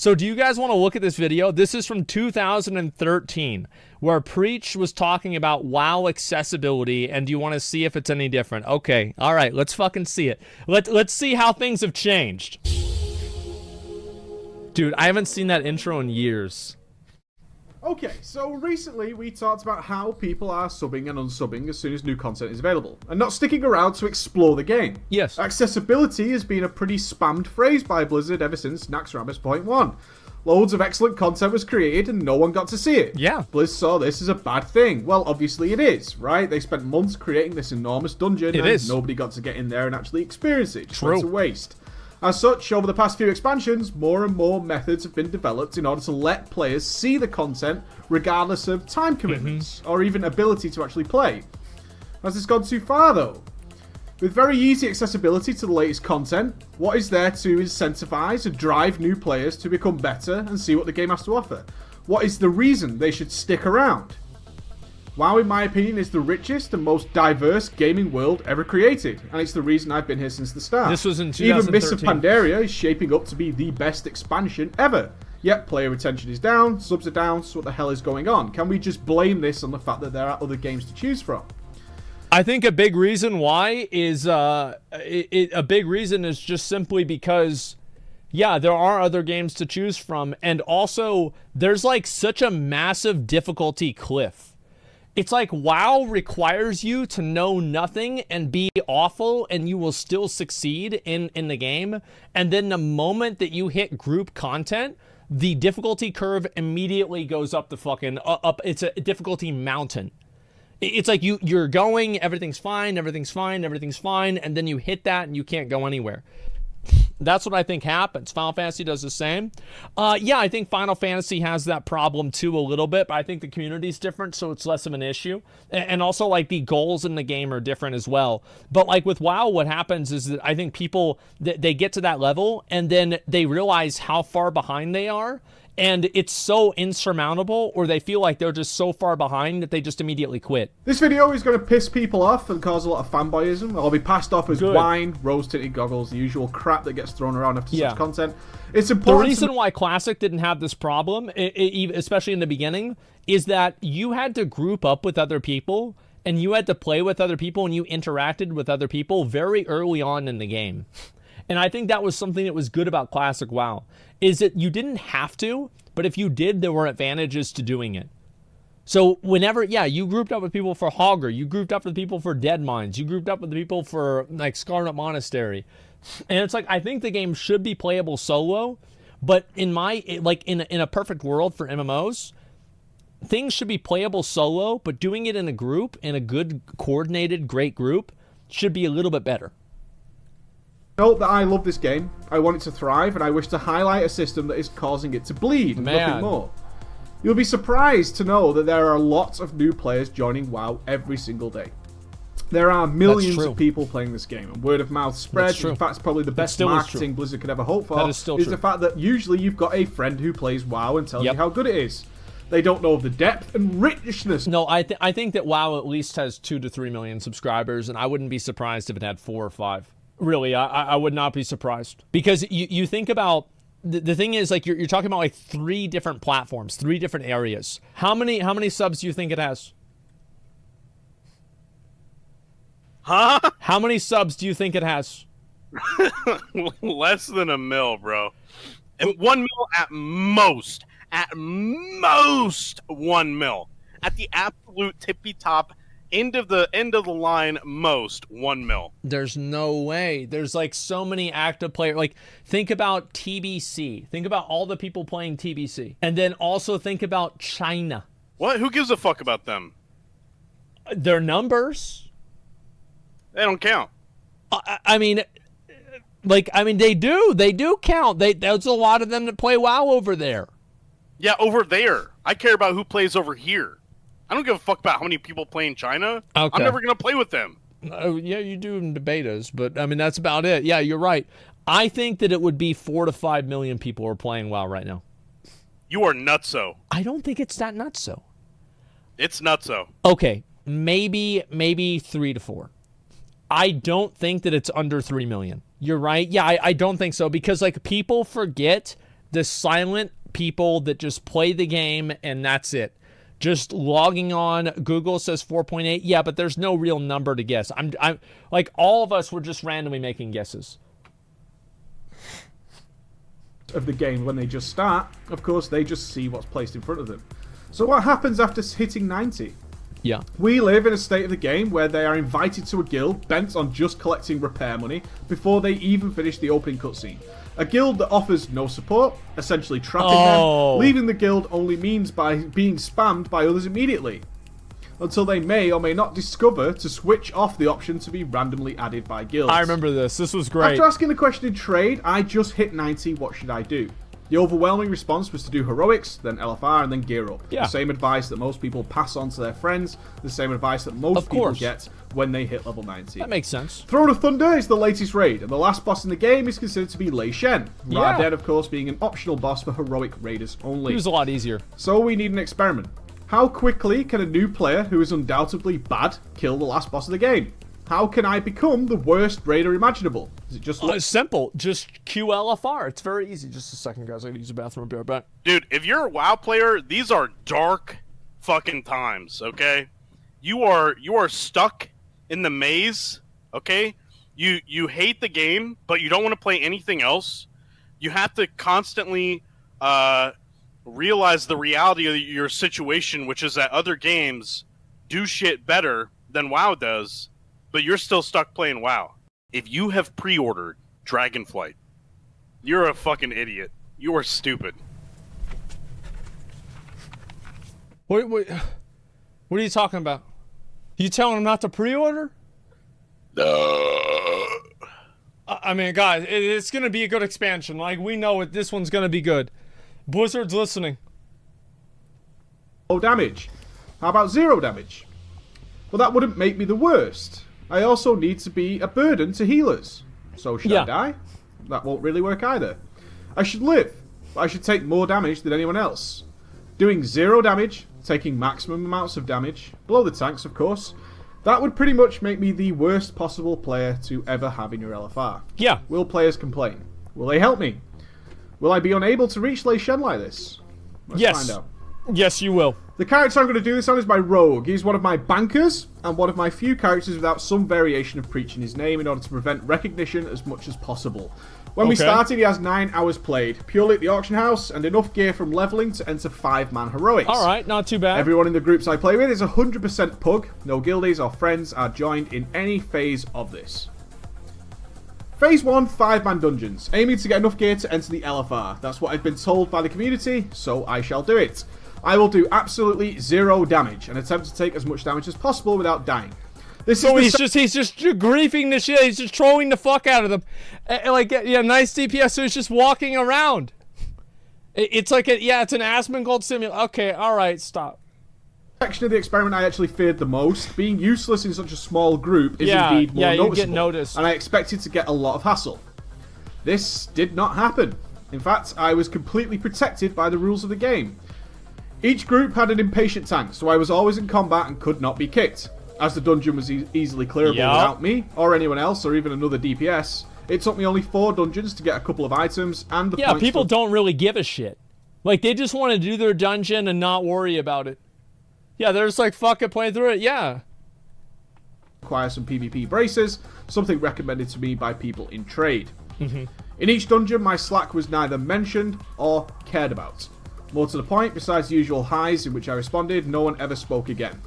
So do you guys want to look at this video? This is from 2013, where Preach was talking about WoW accessibility, and do you want to see if it's any different? Okay, all right, let's fucking see it. Let's see how things have changed. Dude, I haven't seen that intro in years. Okay, so recently we talked about how people are subbing and unsubbing as soon as new content is available, and not sticking around to explore the game. Yes. Accessibility has been a pretty spammed phrase by Blizzard ever since Naxxramas Point 1. Loads of excellent content was created and no one got to see it. Yeah. Blizz saw this as a bad thing. Well, obviously it is, right? They spent months creating this enormous dungeon and nobody got to get in there and actually experience it. Just went to waste. As such, over the past few expansions, more and more methods have been developed in order to let players see the content regardless of time commitments or even ability to actually play. Has this gone too far though? With very easy accessibility to the latest content, what is there to incentivize and drive new players to become better and see what the game has to offer? What is the reason they should stick around? WoW, in my opinion, is the richest and most diverse gaming world ever created, and it's the reason I've been here since the start. This was in 2013. Even Mists of Pandaria is shaping up to be the best expansion ever. Yet player retention is down, subs are down, so what the hell is going on? Can we just blame this on the fact that there are other games to choose from? I think a big reason why is a big reason is just simply because, yeah, there are other games to choose from, and also there's like such a massive difficulty cliff. It's like WoW requires you to know nothing and be awful and you will still succeed in the game. And then the moment that you hit group content, the difficulty curve immediately goes up the fucking up. It's a difficulty mountain. It's like you're going, everything's fine, everything's fine, everything's fine. And then you hit that and you can't go anywhere. That's what I think happens. Final Fantasy does the same. Yeah, I think Final Fantasy has that problem too a little bit, but I think the community's different, so it's less of an issue. And also, like, the goals in the game are different as well. But, like, with WoW, what happens is that I think people, they get to that level, and then they realize how far behind they are, and it's so insurmountable, or they feel like they're just so far behind that they just immediately quit. This video is going to piss people off and cause a lot of fanboyism. I'll be passed off as wine, rose-tinted goggles, the usual crap that gets thrown around after such content. It's important. The reason why Classic didn't have this problem, especially in the beginning, is that you had to group up with other people, and you had to play with other people, and you interacted with other people very early on in the game. And I think that was something that was good about Classic WoW, is that you didn't have to, but if you did, there were advantages to doing it. So whenever, yeah, you grouped up with people for Hogger, you grouped up with people for Dead Mines, you grouped up with people for, like, Scarlet Monastery. And it's like, I think the game should be playable solo, but in a perfect world for MMOs, things should be playable solo, but doing it in a group, in a good, coordinated, great group, should be a little bit better. Note that I love this game, I want it to thrive, and I wish to highlight a system that is causing it to bleed, nothing more. You'll be surprised to know that there are lots of new players joining WoW every single day. There are millions of people playing this game, and word of mouth spreads. In fact, it's probably the best marketing Blizzard could ever hope for. That is still true. The fact that usually you've got a friend who plays WoW and tells you how good it is. They don't know the depth and richness. No, I think that WoW at least has 2 to 3 million subscribers, and I wouldn't be surprised if it had 4 or 5. Really, I would not be surprised. Because you think about, the thing is, like, you're talking about, like, 3 different platforms, 3 different areas. How many subs do you think it has? Huh? How many subs do you think it has? Less than 1 mil, bro. And 1 mil at most. At most 1 mil. At the absolute tippy top end of the line, most 1 mil. There's no way. There's, like, so many active players. Like, think about TBC. Think about all the people playing TBC. And then also think about China. What? Who gives a fuck about them? Their numbers. They don't count. I mean, they do count. There's a lot of them that play WoW over there. Yeah, over there. I care about who plays over here. I don't give a fuck about how many people play in China. Okay. I'm never going to play with them. Yeah, you do in the betas, but, I mean, that's about it. Yeah, you're right. I think that it would be 4 to 5 million people are playing WoW right now. You are nutso. I don't think it's that nutso. It's nutso. Okay, maybe 3 to 4. I don't think that it's under 3 million. You're right. Yeah, I don't think so, because, like, people forget this silent people that just play the game and that's it. Just logging on. Google says 4.8. Yeah, but there's no real number to guess. I'm like, all of us were just randomly making guesses. Of the game when they just start, of course, they just see what's placed in front of them. So what happens after hitting 90? Yeah. We live in a state of the game where they are invited to a guild bent on just collecting repair money before they even finish the opening cutscene. A guild that offers no support, essentially trapping them. Leaving the guild only means by being spammed by others immediately, until they may or may not discover to switch off the option to be randomly added by guilds. I remember this. This was great. After asking the question in trade, I just hit 90, what should I do? The overwhelming response was to do heroics, then LFR, and then gear up. Yeah. The same advice that most people pass on to their friends, the same advice that most people get when they hit level 90. That makes sense. Throne of Thunder is the latest raid, and the last boss in the game is considered to be Lei Shen. Yeah. Raiden, of course, being an optional boss for heroic raiders only. He was a lot easier. So we need an experiment. How quickly can a new player who is undoubtedly bad kill the last boss of the game? How can I become the worst raider imaginable? Is it just it's simple. Just QLFR. It's very easy. Just a second, guys. I gotta use the bathroom. I'll be right back. Dude, if you're a WoW player, these are dark fucking times, okay? You are stuck in the maze, okay? You hate the game, but you don't want to play anything else. You have to constantly realize the reality of your situation, which is that other games do shit better than WoW does, but you're still stuck playing WoW. If you have pre-ordered Dragonflight, you're a fucking idiot. You are stupid. What are you talking about? You telling him not to pre-order? I mean, guys, it's going to be a good expansion. Like, we know it. This one's going to be good. Blizzard's listening. Low damage. How about 0 damage? Well, that wouldn't make me the worst. I also need to be a burden to healers. So should I die? That won't really work either. I should live, but I should take more damage than anyone else. Doing 0 damage, taking maximum amounts of damage, below the tanks of course, that would pretty much make me the worst possible player to ever have in your LFR. Yeah. Will players complain? Will they help me? Will I be unable to reach Lei Shen like this? Let's find out. Yes, you will. The character I'm going to do this on is my rogue. He's one of my bankers, and one of my few characters without some variation of preaching his name in order to prevent recognition as much as possible. When we started, he has 9 hours played, purely at the auction house, and enough gear from leveling to enter 5-man heroics. Alright, not too bad. Everyone in the groups I play with is 100% pug. No guildies or friends are joined in any phase of this. Phase 1, 5-man dungeons, aiming to get enough gear to enter the LFR. That's what I've been told by the community, so I shall do it. I will do absolutely 0 damage and attempt to take as much damage as possible without dying. He's just griefing the shit. He's just trolling the fuck out of them. Nice DPS. So he's just walking around. It's like it's an Asmongold simulator. Okay, all right, stop. Section of the experiment I actually feared the most. Being useless in such a small group is indeed more noticeable. You get noticed. And I expected to get a lot of hassle. This did not happen. In fact, I was completely protected by the rules of the game. Each group had an impatient tank, so I was always in combat and could not be kicked. As the dungeon was easily clearable without me, or anyone else, or even another DPS, it took me only 4 dungeons to get a couple of items, and the points people don't really give a shit. Like, they just want to do their dungeon and not worry about it. Yeah, they're just like, fuck it, playing through it, yeah. Require some PvP braces, something recommended to me by people in trade. In each dungeon, my slack was neither mentioned or cared about. More to the point, besides the usual highs in which I responded, no one ever spoke again.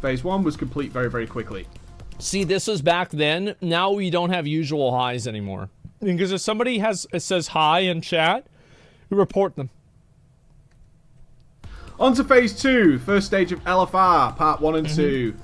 Phase 1 was complete very, very quickly. See, this was back then. Now we don't have usual highs anymore. Because if somebody says hi in chat, we report them. On to Phase 2, first stage of LFR, Part 1 and 2.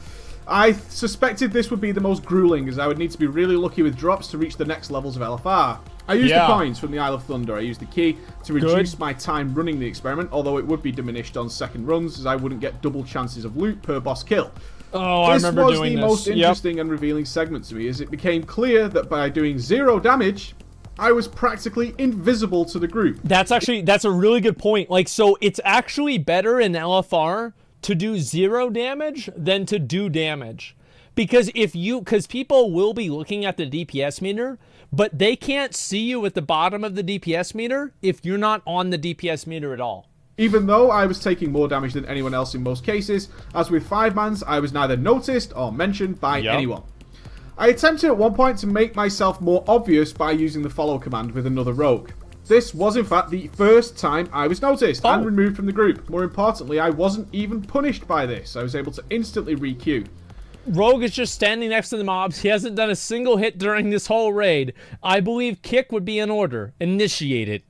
I suspected this would be the most grueling, as I would need to be really lucky with drops to reach the next levels of LFR. I used the coins from the Isle of Thunder. I used the key to reduce my time running the experiment, although it would be diminished on second runs, as I wouldn't get double chances of loot per boss kill. Oh, I remember doing this. This was the most interesting and revealing segment to me, as it became clear that by doing 0 damage, I was practically invisible to the group. That's a really good point. Like, so it's actually better in LFR to do 0 damage than to do damage. Because people will be looking at the DPS meter, but they can't see you at the bottom of the DPS meter if you're not on the DPS meter at all. Even though I was taking more damage than anyone else in most cases, as with 5-mans, I was neither noticed or mentioned by anyone. I attempted at one point to make myself more obvious by using the follow command with another rogue. This was in fact the first time I was noticed and removed from the group. More importantly, I wasn't even punished by this. I was able to instantly re-queue. Rogue is just standing next to the mobs. He hasn't done a single hit during this whole raid. I believe kick would be in order. Initiate it.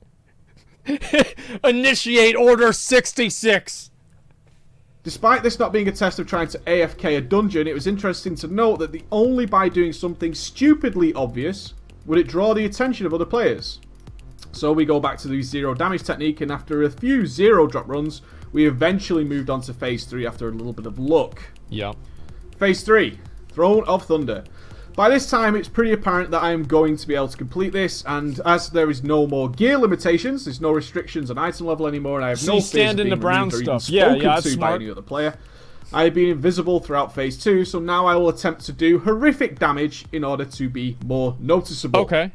Initiate Order 66. Despite this not being a test of trying to AFK a dungeon, it was interesting to note that only by doing something stupidly obvious would it draw the attention of other players. So we go back to the zero damage technique, and after a few zero drop runs, we eventually moved on to phase 3 after a little bit of luck. Yeah. Phase 3, Throne of Thunder. By this time, it's pretty apparent that I am going to be able to complete this, and as there is no more gear limitations, there's no restrictions on item level anymore, and I have no fears of being removed or even spoken to by any other player. I have been invisible throughout phase 2, so now I will attempt to do horrific damage in order to be more noticeable. Okay.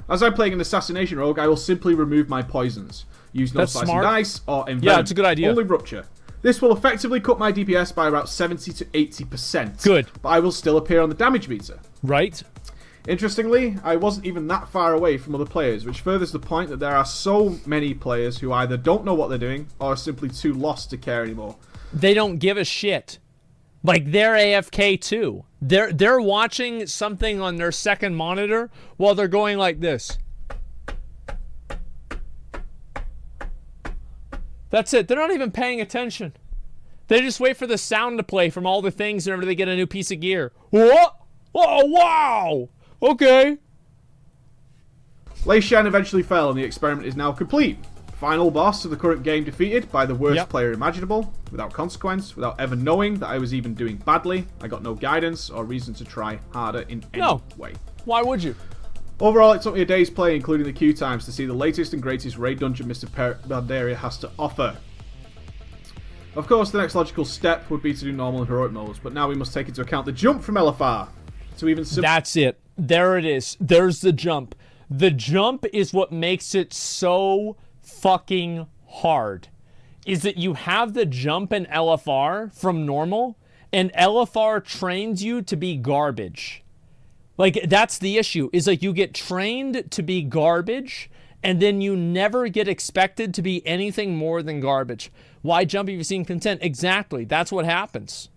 As I'm playing an assassination rogue, I will simply remove my poisons. Use no slicing dice or envenom. Yeah, it's a good idea. Only rupture. This will effectively cut my DPS by about 70 to 80%. Good. But I will still appear on the damage meter. Right. Interestingly, I wasn't even that far away from other players, which furthers the point that there are so many players who either don't know what they're doing or are simply too lost to care anymore. They don't give a shit. Like, they're AFK too. They're watching something on their second monitor while they're going like this. That's it. They're not even paying attention. They just wait for the sound to play from all the things whenever they get a new piece of gear. What? Oh, wow! Okay. Lei Shen eventually fell and the experiment is now complete. Final boss of the current game defeated by the worst player imaginable, without consequence, without ever knowing that I was even doing badly. I got no guidance or reason to try harder in any way. Why would you? Overall, it took me a day's play, including the queue times, to see the latest and greatest raid dungeon Mr. Pandaria has to offer. Of course, the next logical step would be to do normal and heroic modes, but now we must take into account the jump from LFR. To even That's it. There it is. There's the jump. The jump is what makes it so fucking hard. Is that you have the jump in LFR from normal, and LFR trains you to be garbage. Like, that's the issue, is like you get trained to be garbage, and then you never get expected to be anything more than garbage. Why jump if you've seen content? Exactly. That's what happens.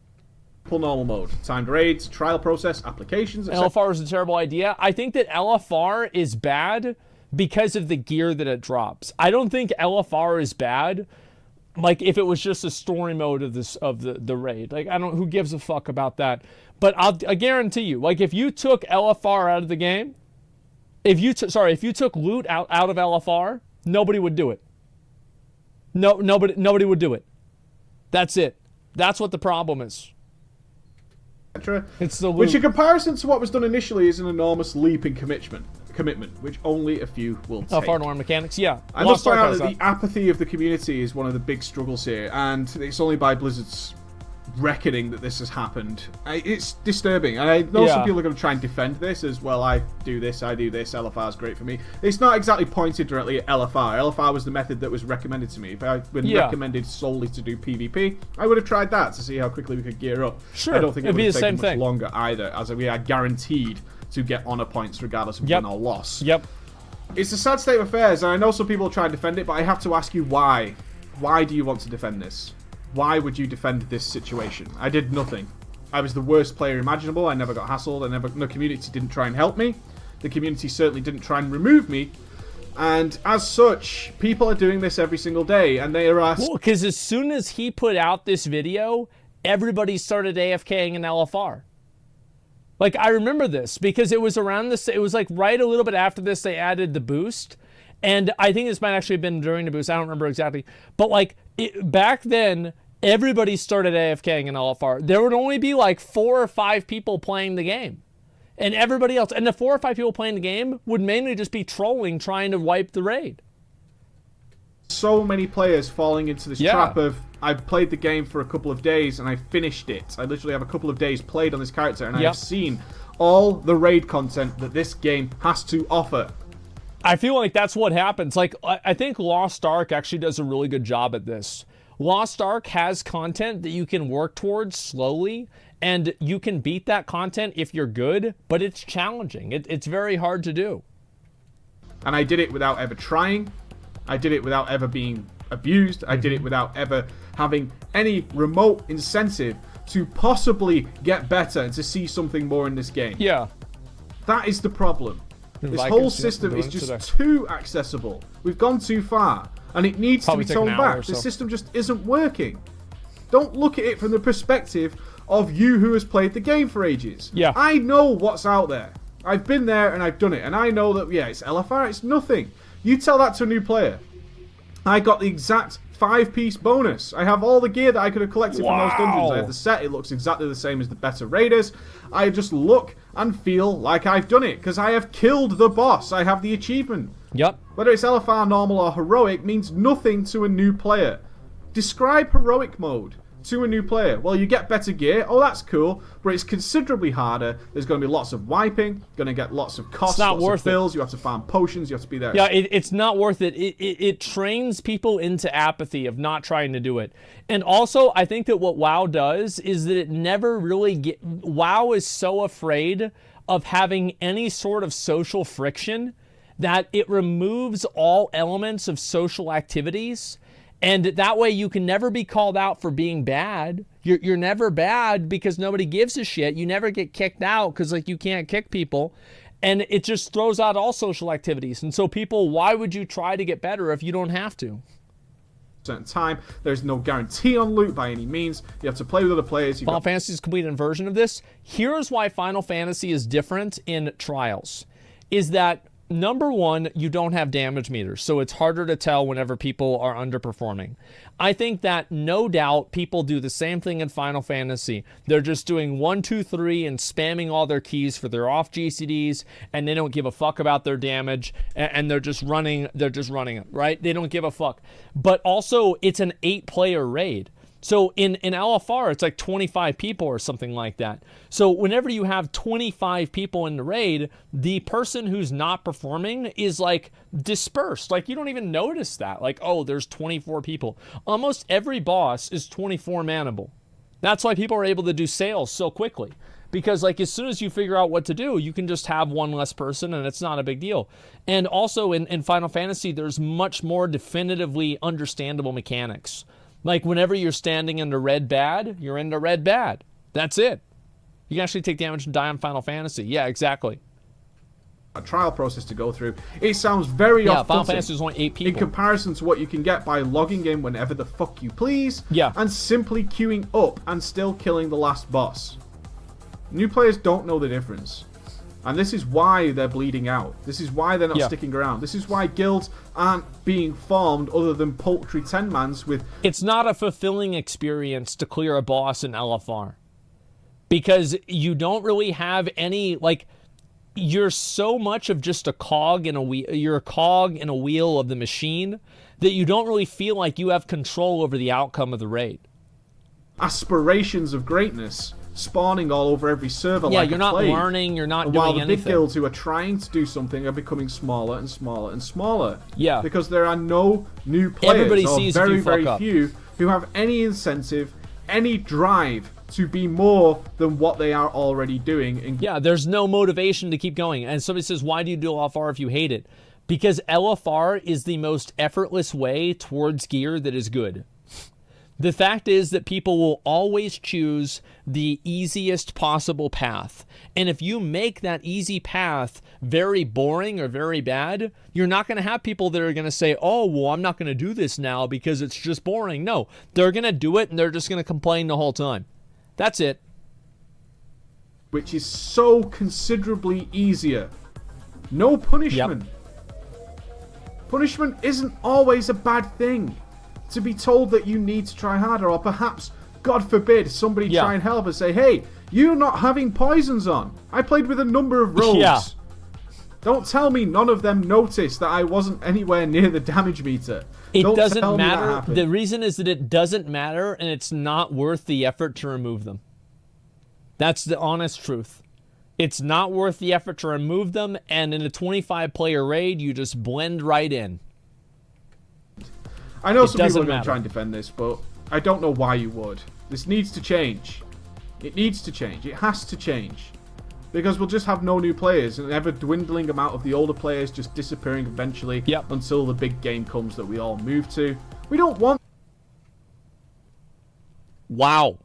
Normal mode. Timed raids, trial process, applications, etc. LFR is a terrible idea. I think that LFR is bad because of the gear that it drops. I don't think LFR is bad like if it was just a story mode of the raid. Like, I don't, who gives a fuck about that? But I guarantee you, like, if you took LFR out of the game, if you took loot out of LFR, nobody would do it. Nobody would do it. That's it. That's what the problem is. It's the loot. Which, in comparison to what was done initially, is an enormous leap in commitment, which only a few will take. LFR norm mechanics, yeah. I must point out that the apathy of the community is one of the big struggles here, and it's only by Blizzard's reckoning that this has happened. It's disturbing. And I know some people are going to try and defend this as well. I do this, LFR is great for me. It's not exactly pointed directly at LFR. LFR was the method that was recommended to me. If I'd been recommended solely to do PvP, I would have tried that to see how quickly we could gear up. Sure. I don't think it would have taken much longer either, as we are guaranteed to get honor points regardless of win or loss. Yep. It's a sad state of affairs, and I know some people try and defend it, but I have to ask you why. Why do you want to defend this? Why would you defend this situation? I did nothing. I was the worst player imaginable. I never got hassled. The community didn't try and help me. The community certainly didn't try and remove me. And as such, people are doing this every single day, and they are asked... Well, because as soon as he put out this video, everybody started AFKing in LFR. Like, I remember this, because it was around this... It was like right a little bit after this, they added the boost. And I think this might actually have been during the boost. I don't remember exactly. But, like, back then... Everybody started AFKing in LFR. There would only be like 4 or 5 people playing the game. And everybody else, and the 4 or 5 people playing the game would mainly just be trolling, trying to wipe the raid. so many players falling into this trap of, I've played the game for a couple of days and I finished it. I literally have a couple of days played on this character and I have seen all the raid content that this game has to offer. I feel like that's what happens. Like, I think Lost Ark actually does a really good job at this. Lost Ark has content that you can work towards slowly, and you can beat that content if you're good, but it's challenging. It's very hard to do. And I did it without ever trying. I did it without ever being abused. I did it without ever having any remote incentive to possibly get better and to see something more in this game. Yeah. That is the problem. This whole system is just too accessible. We've gone too far, and it needs to be toned back. The system just isn't working. Don't look at it from the perspective of you who has played the game for ages. Yeah. I know what's out there. I've been there and I've done it, and I know that, yeah, it's LFR, it's nothing. You tell that to a new player. I got the exact 5-piece bonus. I have all the gear that I could have collected from those dungeons. I have the set. It looks exactly the same as the better raiders. I just look and feel like I've done it because I have killed the boss. I have the achievement. Yep. Whether it's LFR, normal, or heroic means nothing to a new player. Describe heroic mode to a new player. Well, you get better gear. Oh, that's cool. But it's considerably harder. There's going to be lots of wiping. Going to get lots of costs, lots of bills. You have to farm potions. You have to be there. Yeah, it's not worth it. It trains people into apathy of not trying to do it. And also, I think that what WoW does is that it never really WoW is so afraid of having any sort of social friction that it removes all elements of social activities. And that way you can never be called out for being bad. You're never bad because nobody gives a shit. You never get kicked out because, like, you can't kick people. And it just throws out all social activities. And so people, why would you try to get better if you don't have to? Certain time. There's no guarantee on loot by any means. You have to play with other players. Final Fantasy is a complete inversion of this. Here's why Final Fantasy is different in Trials. Is that, number one, you don't have damage meters, so it's harder to tell whenever people are underperforming. I think that no doubt people do the same thing in Final Fantasy. They're just doing 1, 2, 3 and spamming all their keys for their off GCDs, and they don't give a fuck about their damage, and they're just running it, right? They don't give a fuck. But also, it's an 8-player raid. So in LFR, it's like 25 people or something like that. So whenever you have 25 people in the raid, the person who's not performing is like dispersed. Like, you don't even notice that. Like, oh, there's 24 people. Almost every boss is 24 manable. That's why people are able to do sales so quickly. Because, like, as soon as you figure out what to do, you can just have one less person and it's not a big deal. And also in Final Fantasy, there's much more definitively understandable mechanics. Like, whenever you're standing into red bad, you're into red bad. That's it. You can actually take damage and die on Final Fantasy. Yeah, exactly. A trial process to go through. It sounds very off-putting. Final Fantasy is only 8 people. In comparison to what you can get by logging in whenever the fuck you please. Yeah. And simply queuing up and still killing the last boss. New players don't know the difference. And this is why they're bleeding out. This is why they're not sticking around. This is why guilds aren't being formed other than paltry 10-mans with... It's not a fulfilling experience to clear a boss in LFR. Because you don't really have any, like... You're so much of just a cog in a wheel. You're a cog in a wheel of the machine that you don't really feel like you have control over the outcome of the raid. Aspirations of greatness spawning all over every server. Yeah, like you're not learning, you're not doing anything. While the big guilds who are trying to do something are becoming smaller and smaller and smaller. Yeah. Because there are no new players. Everybody or sees very, if you fuck very up. few who have any incentive, any drive to be more than what they are already doing. And yeah, there's no motivation to keep going. And somebody says, why do you do LFR if you hate it? Because LFR is the most effortless way towards gear that is good. The fact is that people will always choose the easiest possible path. And if you make that easy path very boring or very bad, you're not going to have people that are going to say, oh, well, I'm not going to do this now because it's just boring. No, they're going to do it and they're just going to complain the whole time. That's it. Which is so considerably easier. No punishment. Yep. Punishment isn't always a bad thing. To be told that you need to try harder, or perhaps, God forbid, somebody try and help and say, hey, you're not having poisons on. I played with a number of rogues. Don't tell me none of them noticed that I wasn't anywhere near the damage meter. It doesn't matter. The reason is that it doesn't matter, and it's not worth the effort to remove them. That's the honest truth. It's not worth the effort to remove them, and in a 25-player raid, you just blend right in. I know some people are going to try and defend this, but I don't know why you would. This needs to change. It needs to change. It has to change. Because we'll just have no new players, and an ever-dwindling amount of the older players just disappearing eventually until the big game comes that we all move to. We don't want... Wow.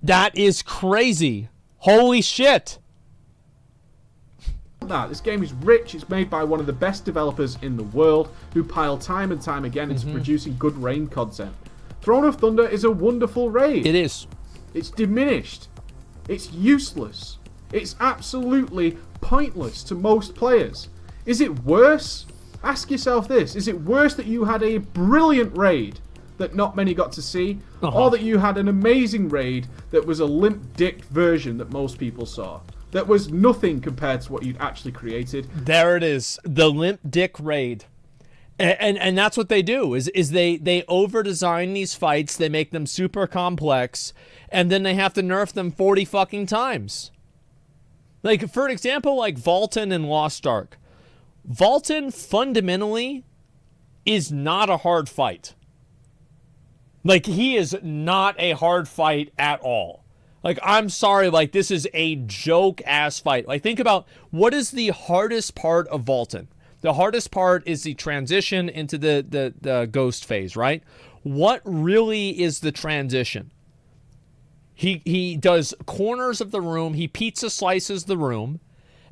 That is crazy. Holy shit. This game is rich. It's made by one of the best developers in the world who pile time and time again into producing good raid content. Throne of Thunder is a wonderful raid. It is. It's diminished. It's useless. It's absolutely pointless to most players. Is it worse? Ask yourself this. Is it worse that you had a brilliant raid that not many got to see, or that you had an amazing raid that was a limp-dicked version that most people saw? That was nothing compared to what you'd actually created. There it is. The limp dick raid. And that's what they do, is they over-design these fights, they make them super complex, and then they have to nerf them 40 fucking times. Like, for example, like Vaulton and Lost Ark. Vaulton, fundamentally, is not a hard fight. Like, he is not a hard fight at all. Like, I'm sorry, like, this is a joke-ass fight. Like, think about, what is the hardest part of Vaulton? The hardest part is the transition into the ghost phase, right? What really is the transition? He does corners of the room, he pizza slices the room,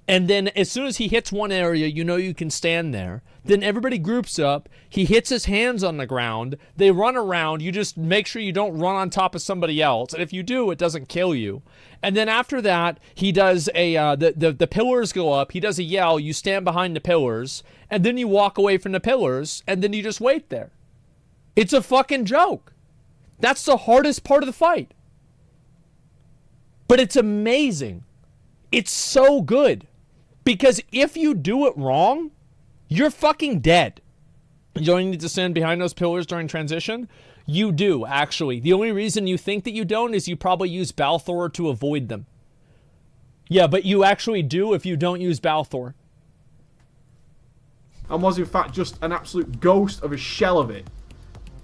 and then as soon as he hits one area, you know you can stand there. Then everybody groups up, he hits his hands on the ground, they run around, you just make sure you don't run on top of somebody else, and if you do, it doesn't kill you. And then after that, he does the pillars go up, he does a yell, you stand behind the pillars, and then you walk away from the pillars, and then you just wait there. It's a fucking joke. That's the hardest part of the fight. But it's amazing. It's so good. Because if you do it wrong, you're fucking dead. You don't need to stand behind those pillars during transition. You do, actually. The only reason you think that you don't is you probably use Balthor to avoid them. Yeah, but you actually do if you don't use Balthor. And was in fact just an absolute ghost of a shell of it.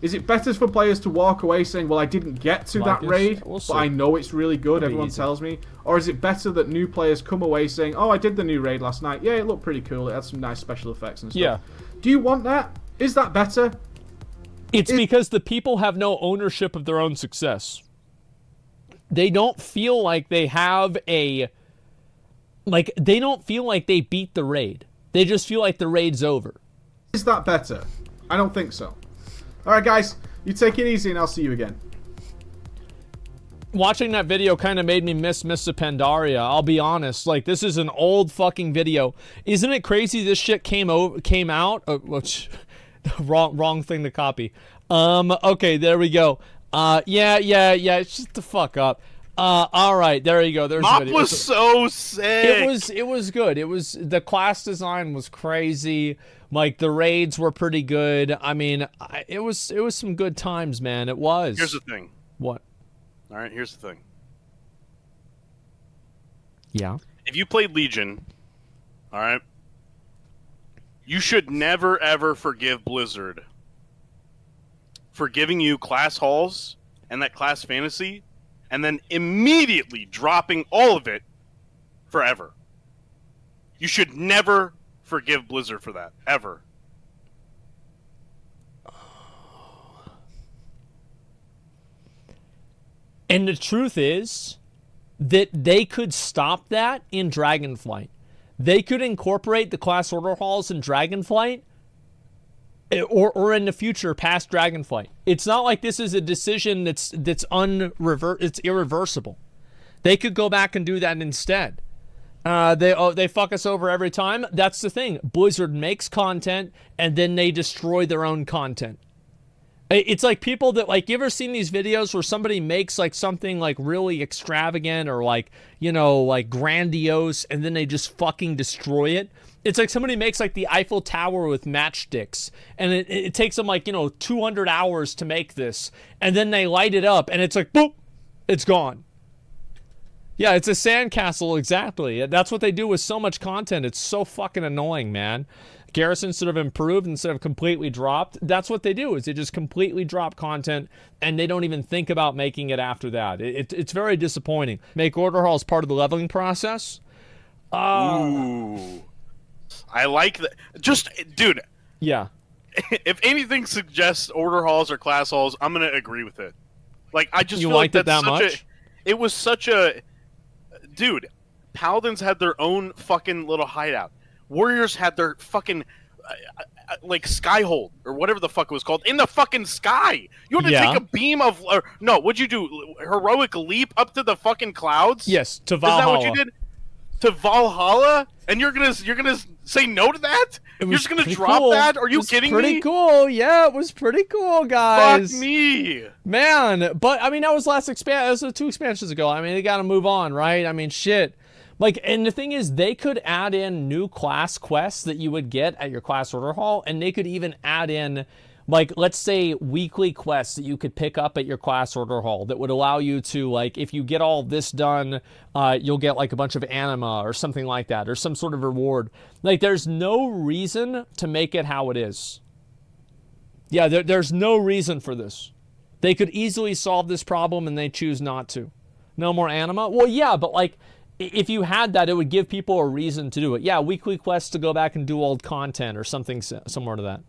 Is it better for players to walk away saying, well, I didn't get to that raid, but I know it's really good, everyone tells me? Or is it better that new players come away saying, oh, I did the new raid last night. Yeah, it looked pretty cool. It had some nice special effects and stuff. Yeah. Do you want that? Is that better? It's because the people have no ownership of their own success. They don't feel like they have a... Like, they don't feel like they beat the raid. They just feel like the raid's over. Is that better? I don't think so. Alright guys, you take it easy and I'll see you again. Watching that video kind of made me miss Mr. Pandaria, I'll be honest. Like, this is an old fucking video. Isn't it crazy this shit came out? Wrong thing to copy. Okay, there we go. Yeah, shut the fuck up. Alright, there you go. There's Mop the video. Was so sick. It was good. The class design was crazy. Like, the raids were pretty good. I mean, it was some good times, man. It was. Here's the thing. What? All right, here's the thing. Yeah. If you played Legion, all right, you should never, ever forgive Blizzard for giving you class halls and that class fantasy and then immediately dropping all of it forever. You should never forgive Blizzard for that, ever. And the truth is that they could stop that in Dragonflight. They could incorporate the class order halls in Dragonflight or in the future past Dragonflight. It's not like this is a decision it's irreversible. They could go back and do that instead. They fuck us over every time. That's the thing. Blizzard makes content and then they destroy their own content. It's like people that, like, you ever seen these videos where somebody makes like something like really extravagant or like, you know, like grandiose, and then they just fucking destroy it? It's like somebody makes like the Eiffel Tower with matchsticks, and it takes them like, you know, 200 hours to make this, and then they light it up and it's like, boop, it's gone. Yeah, it's a sandcastle, exactly. That's what they do with so much content. It's so fucking annoying, man. Garrison sort of improved instead of completely dropped. That's what they do, is they just completely drop content, and they don't even think about making it after that. It's very disappointing. Make order halls part of the leveling process. Ooh. I like that. Just, dude. Yeah. If anything suggests order halls or class halls, I'm going to agree with it. Like, I just you feel liked like it that much? It was such a... Dude, Paladins had their own fucking little hideout. Warriors had their fucking, like, skyhold, or whatever the fuck it was called, in the fucking sky. You had to take a beam of... no, what'd you do? Heroic leap up to the fucking clouds? Yes, to Valhalla. Is that what you did? To Valhalla? And you're gonna say no to that? You're just gonna drop that? Are you kidding me? Pretty cool. Yeah, it was pretty cool, guys. Fuck me. Man, but, I mean, that was that was 2 expansions ago. I mean, they gotta move on, right? I mean, shit. Like, and the thing is, they could add in new class quests that you would get at your class order hall, and they could even add in, like, let's say weekly quests that you could pick up at your class order hall that would allow you to, like, if you get all this done, you'll get like a bunch of anima or something like that, or some sort of reward. Like, there's no reason to make it how it is. Yeah, there's no reason for this. They could easily solve this problem, and they choose not to. No more anima? Well, yeah, but, like, if you had that, it would give people a reason to do it. Yeah, weekly quests to go back and do old content or something similar to that.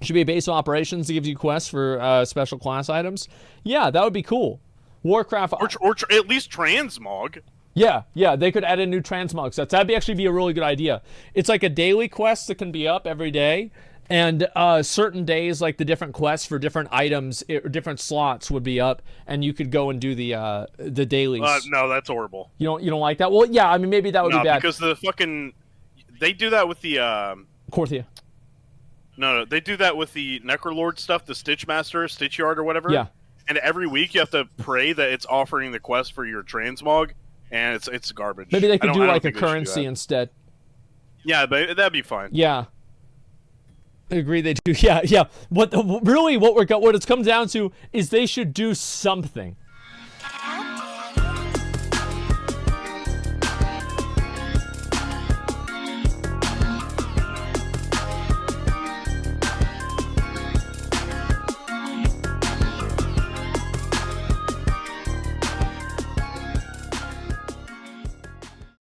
Should be a base of operations that gives you quests for special class items. Yeah, that would be cool. Warcraft... Or at least transmog. Yeah, they could add in new transmog sets. That'd actually be a really good idea. It's like a daily quest that can be up every day, and certain days, like the different quests for different items, different slots would be up, and you could go and do the dailies. No, that's horrible. You don't like that? Well, yeah, I mean, maybe that would be bad. Because the fucking... They do that with the... Korthia. No, they do that with the Necrolord stuff, the Stitchmaster, Stitchyard, or whatever. Yeah. And every week you have to pray that it's offering the quest for your transmog, and it's garbage. Maybe they could do like a currency instead. Yeah, but that'd be fine. Yeah. I agree they do. Yeah. What it's come down to is they should do something.